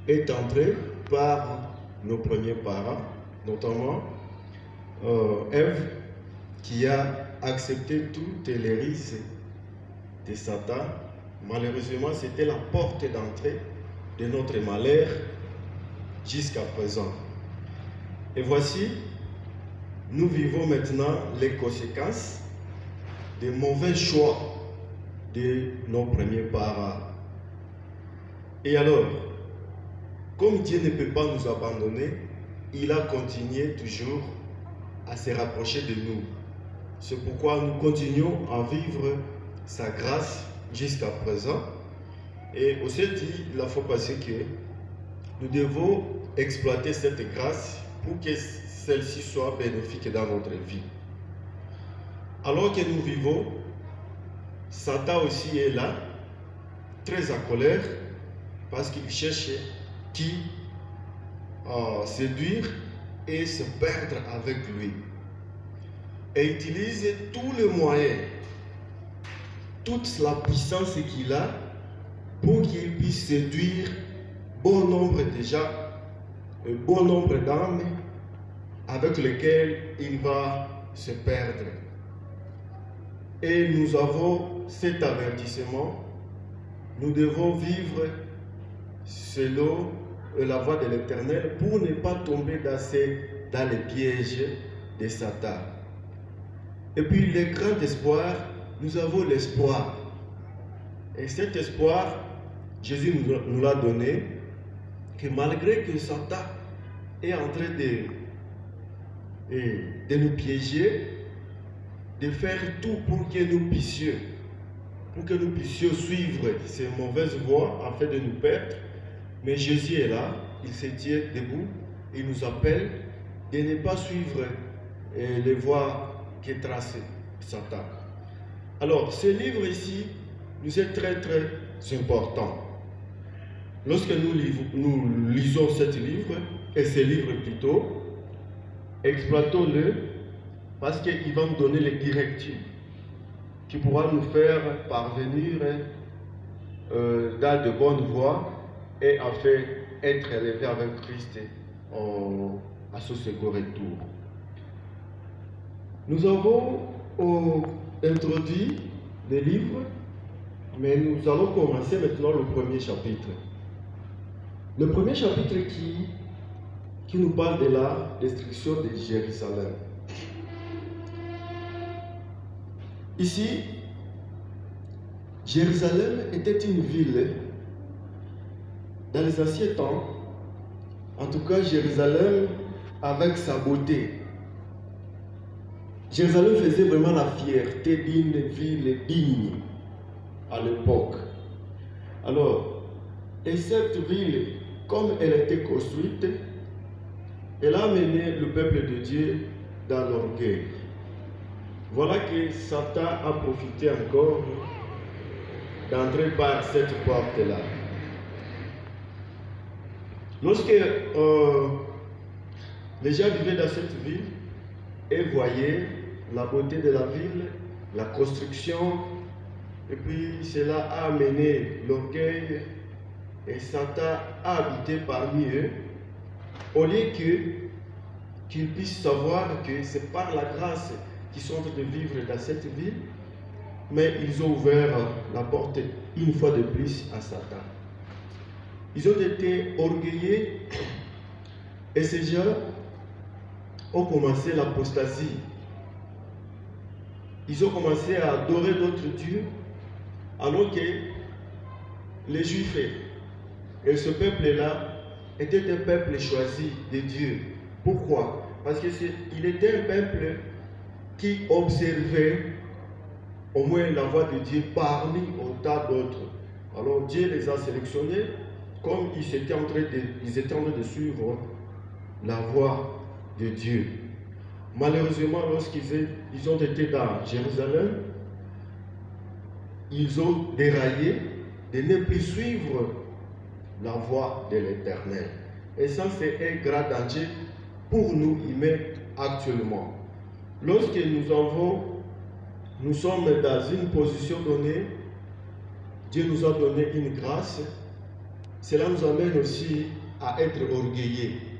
est entré par nos premiers parents, notamment Ève, qui a accepté toutes les rises de Satan. Malheureusement, c'était la porte d'entrée de notre malheur jusqu'à présent. Et voici, nous vivons maintenant les conséquences des mauvais choix de nos premiers parents. Et alors, comme Dieu ne peut pas nous abandonner, il a continué toujours à se rapprocher de nous. C'est pourquoi nous continuons à vivre sa grâce jusqu'à présent. Et aussi dit la fois passée que nous devons exploiter cette grâce pour que celle-ci soit bénéfique dans notre vie. Alors que nous vivons, Satan aussi est là, très en colère, parce qu'il cherche qui séduire et se perdre avec lui. Et utilise tous les moyens, toute la puissance qu'il a pour qu'il puisse séduire bon nombre d'âmes avec lesquelles il va se perdre. Et nous avons cet avertissement, nous devons vivre selon la voie de l'Éternel pour ne pas tomber dans les pièges de Satan. Et puis le grand espoir, nous avons l'espoir. Et cet espoir, Jésus nous l'a donné, que malgré que Satan est en train de nous piéger, de faire tout pour que nous puissions suivre ces mauvaises voies afin de nous perdre. Mais Jésus est là, il se tient debout, il nous appelle de ne pas suivre les voies qu'est tracées Satan. Alors, ce livre ici nous est très très important. Lorsque nous lisons ce livre, plutôt, exploitons-le parce qu'il va nous donner les directives qui pourra nous faire parvenir dans de bonnes voies et afin d'être élevés avec Christ à ce second retour. Nous avons introduit des livres, mais nous allons commencer maintenant le premier chapitre. Le premier chapitre qui nous parle de la destruction de Jérusalem. Ici, Jérusalem était une ville. Dans les anciens temps, en tout cas Jérusalem avec sa beauté. Jérusalem faisait vraiment la fierté d'une ville digne à l'époque. Alors, et cette ville, comme elle était construite, elle a mené le peuple de Dieu dans l'orgueil. Voilà que Satan a profité encore d'entrer par cette porte-là. Lorsque les gens vivaient dans cette ville et voyaient la beauté de la ville, la construction, et puis cela a amené l'orgueil et Satan a habité parmi eux, au lieu qu'ils puissent savoir que c'est par la grâce qu'ils sont en train de vivre dans cette ville, mais ils ont ouvert la porte une fois de plus à Satan. Ils ont été orgueilleux et ces gens ont commencé l'apostasie. Ils ont commencé à adorer d'autres dieux alors que les Juifs et ce peuple-là était un peuple choisi de Dieu. Pourquoi? Parce qu'il était un peuple qui observait au moins la voix de Dieu parmi autant d'autres. Alors Dieu les a sélectionnés comme ils étaient en train de suivre la voie de Dieu. Malheureusement, lorsqu'ils ont été dans Jérusalem, ils ont déraillé de ne plus suivre la voie de l'Éternel. Et ça, c'est un grand danger pour nous humains actuellement. Lorsque nous sommes dans une position donnée, Dieu nous a donné une grâce cela nous amène aussi à être orgueilleux.